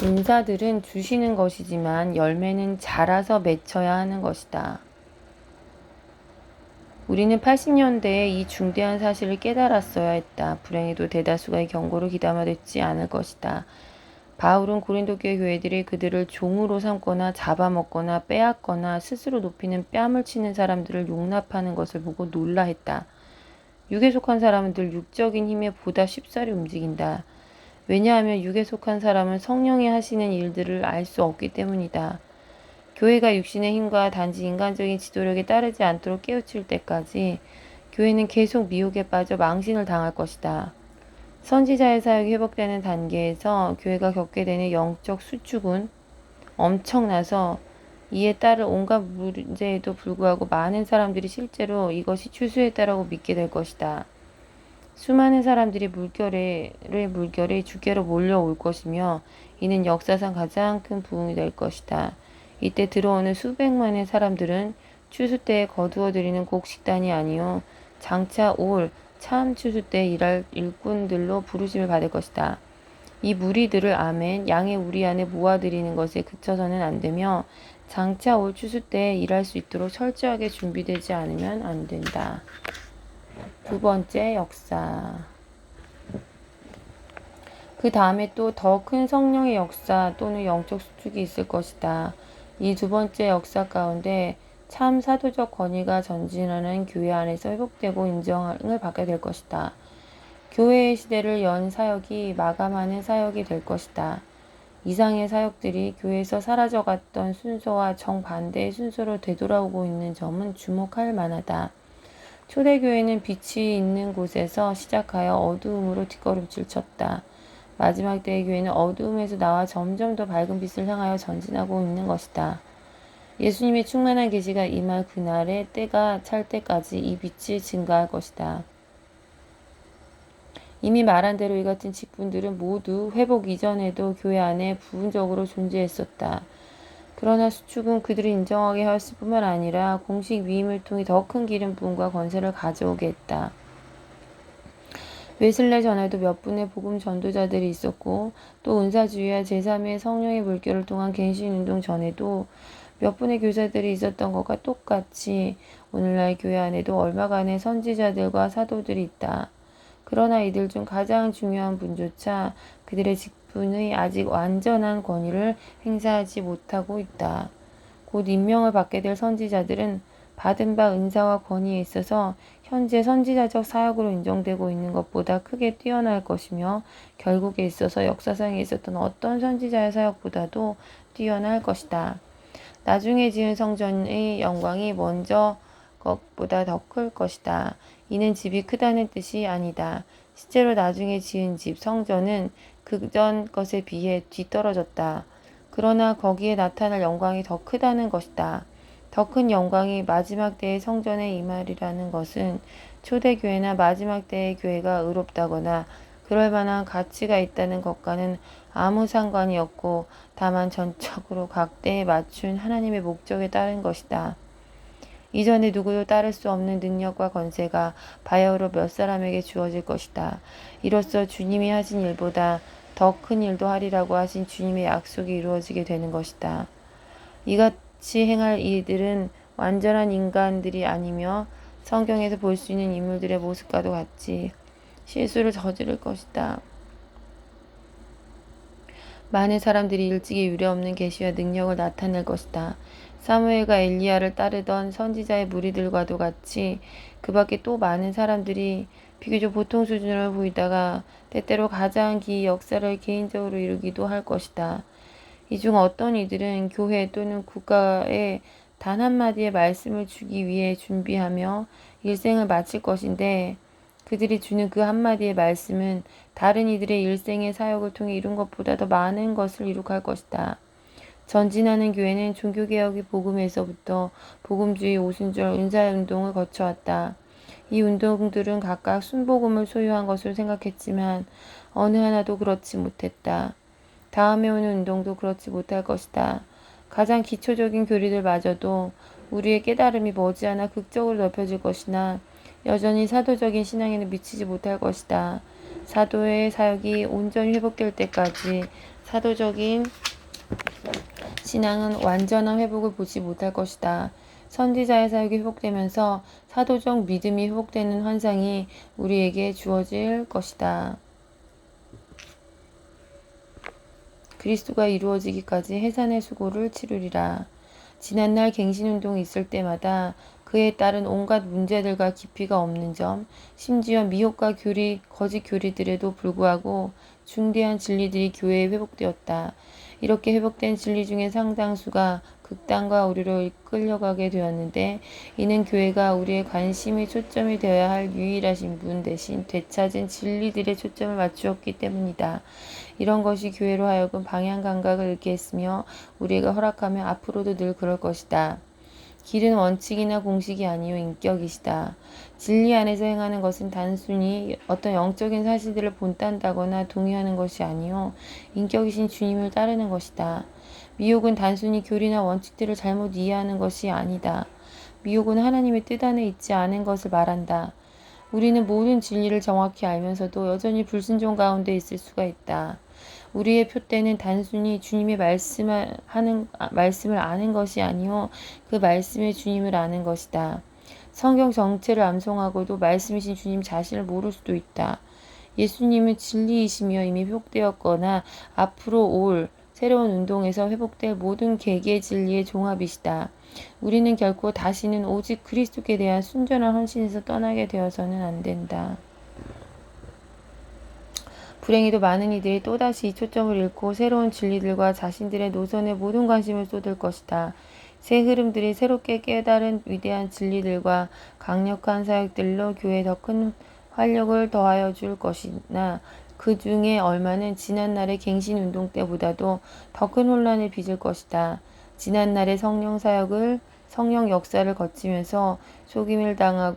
인사들은 주시는 것이지만 열매는 자라서 맺혀야 하는 것이다. 우리는 80년대에 이 중대한 사실을 깨달았어야 했다. 불행히도 대다수가 이 경고를 귀담아 듣지 않을 것이다. 바울은 고린도 교회들이 그들을 종으로 삼거나 잡아먹거나 빼앗거나 스스로 높이는 뺨을 치는 사람들을 용납하는 것을 보고 놀라했다. 육에 속한 사람은 늘 육적인 힘에 보다 쉽사리 움직인다. 왜냐하면 육에 속한 사람은 성령이 하시는 일들을 알 수 없기 때문이다. 교회가 육신의 힘과 단지 인간적인 지도력에 따르지 않도록 깨우칠 때까지 교회는 계속 미혹에 빠져 망신을 당할 것이다. 선지자의 사역이 회복되는 단계에서 교회가 겪게 되는 영적 수축은 엄청나서 이에 따른 온갖 문제에도 불구하고 많은 사람들이 실제로 이것이 추수했다라고 믿게 될 것이다. 수많은 사람들이 물결에 주께로 몰려올 것이며 이는 역사상 가장 큰 부흥이 될 것이다. 이때 들어오는 수백만의 사람들은 추수 때에 거두어들이는 곡식단이 아니요 장차 올 참 추수 때 일할 일꾼들로 부르심을 받을 것이다. 이 무리들을 아멘 양의 우리 안에 모아들이는 것에 그쳐서는 안 되며 장차 올 추수 때에 일할 수 있도록 철저하게 준비되지 않으면 안 된다. 두 번째 역사. 그 다음에 또 더 큰 성령의 역사 또는 영적 수축이 있을 것이다. 이 두 번째 역사 가운데 참 사도적 권위가 전진하는 교회 안에서 회복되고 인정을 받게 될 것이다. 교회의 시대를 연 사역이 마감하는 사역이 될 것이다. 이상의 사역들이 교회에서 사라져갔던 순서와 정반대의 순서로 되돌아오고 있는 점은 주목할 만하다. 초대교회는 빛이 있는 곳에서 시작하여 어두움으로 뒷걸음질 쳤다. 마지막 때의 교회는 어두움에서 나와 점점 더 밝은 빛을 향하여 전진하고 있는 것이다. 예수님의 충만한 계시가 임할 그날의 때가 찰 때까지 이 빛이 증가할 것이다. 이미 말한 대로 이 같은 직분들은 모두 회복 이전에도 교회 안에 부분적으로 존재했었다. 그러나 수축은 그들을 인정하게 하였을 뿐만 아니라 공식 위임을 통해 더 큰 기름 부음과 권세를 가져오게 했다. 웨슬레 전에도 몇 분의 복음 전도자들이 있었고 또 은사주의와 제3의 성령의 물결을 통한 갱신운동 전에도 몇 분의 교사들이 있었던 것과 똑같이 오늘날 교회 안에도 얼마간의 선지자들과 사도들이 있다. 그러나 이들 중 가장 중요한 분조차 그들의 직분의 아직 완전한 권위를 행사하지 못하고 있다. 곧 임명을 받게 될 선지자들은 받은 바 은사와 권위에 있어서 현재 선지자적 사역으로 인정되고 있는 것보다 크게 뛰어날 것이며 결국에 있어서 역사상에 있었던 어떤 선지자의 사역보다도 뛰어날 것이다. 나중에 지은 성전의 영광이 먼저 것보다 더 클 것이다. 이는 집이 크다는 뜻이 아니다. 실제로 나중에 지은 집, 성전은 그전 것에 비해 뒤떨어졌다. 그러나 거기에 나타날 영광이 더 크다는 것이다. 더 큰 영광이 마지막 때의 성전에 임하리라는 것은 초대교회나 마지막 때의 교회가 의롭다거나 그럴 만한 가치가 있다는 것과는 아무 상관이 없고 다만 전적으로 각 때에 맞춘 하나님의 목적에 따른 것이다. 이전에 누구도 따를 수 없는 능력과 권세가 바야흐로 몇 사람에게 주어질 것이다. 이로써 주님이 하신 일보다 더 큰 일도 하리라고 하신 주님의 약속이 이루어지게 되는 것이다. 이같이 행할 이들은 완전한 인간들이 아니며 성경에서 볼 수 있는 인물들의 모습과도 같이 실수를 저지를 것이다. 많은 사람들이 일찍이 유례없는 계시와 능력을 나타낼 것이다. 사무엘과 엘리야를 따르던 선지자의 무리들과도 같이 그 밖에 또 많은 사람들이 비교적 보통 수준을 보이다가 때때로 가장 기 역사를 개인적으로 이루기도 할 것이다. 이 중 어떤 이들은 교회 또는 국가에 단 한마디의 말씀을 주기 위해 준비하며 일생을 마칠 것인데 그들이 주는 그 한마디의 말씀은 다른 이들의 일생의 사역을 통해 이룬 것보다 더 많은 것을 이룩할 것이다. 전진하는 교회는 종교개혁의 복음에서부터 복음주의, 오순절, 은사운동을 거쳐왔다. 이 운동들은 각각 순복음을 소유한 것으로 생각했지만 어느 하나도 그렇지 못했다. 다음에 오는 운동도 그렇지 못할 것이다. 가장 기초적인 교리들마저도 우리의 깨달음이 머지않아 극적으로 넓혀질 것이나 여전히 사도적인 신앙에는 미치지 못할 것이다. 사도의 사역이 온전히 회복될 때까지 사도적인 신앙은 완전한 회복을 보지 못할 것이다. 선지자의 사역이 회복되면서 사도적 믿음이 회복되는 환상이 우리에게 주어질 것이다. 그리스도가 이루어지기까지 해산의 수고를 치르리라. 지난날 갱신운동이 있을 때마다 그에 따른 온갖 문제들과 깊이가 없는 점, 심지어 미혹과 거짓 교리들에도 불구하고 중대한 진리들이 교회에 회복되었다. 이렇게 회복된 진리 중에 상당수가 극단과 오류로 이끌려가게 되었는데 이는 교회가 우리의 관심의 초점이 되어야 할 유일하신 분 대신 되찾은 진리들의 초점을 맞추었기 때문이다. 이런 것이 교회로 하여금 방향 감각을 잃게 했으며 우리가 허락하면 앞으로도 늘 그럴 것이다. 길은 원칙이나 공식이 아니요 인격이시다. 진리 안에서 행하는 것은 단순히 어떤 영적인 사실들을 본딴다거나 동의하는 것이 아니요 인격이신 주님을 따르는 것이다. 미혹은 단순히 교리나 원칙들을 잘못 이해하는 것이 아니다. 미혹은 하나님의 뜻 안에 있지 않은 것을 말한다. 우리는 모든 진리를 정확히 알면서도 여전히 불순종 가운데 있을 수가 있다. 우리의 표대는 단순히 주님의 말씀을 아는 것이 아니요 그 말씀의 주님을 아는 것이다. 성경 전체를 암송하고도 말씀이신 주님 자신을 모를 수도 있다. 예수님은 진리이시며 이미 회복되었거나 앞으로 올 새로운 운동에서 회복될 모든 개개의 진리의 종합이시다. 우리는 결코 다시는 오직 그리스도께 대한 순전한 헌신에서 떠나게 되어서는 안 된다. 불행히도 많은 이들이 또다시 이 초점을 잃고 새로운 진리들과 자신들의 노선에 모든 관심을 쏟을 것이다. 새 흐름들이 새롭게 깨달은 위대한 진리들과 강력한 사역들로 교회에 더 큰 활력을 더하여 줄 것이나 그 중에 얼마는 지난날의 갱신운동 때보다도 더 큰 혼란을 빚을 것이다. 지난날의 성령 역사를 거치면서 속임을 당하고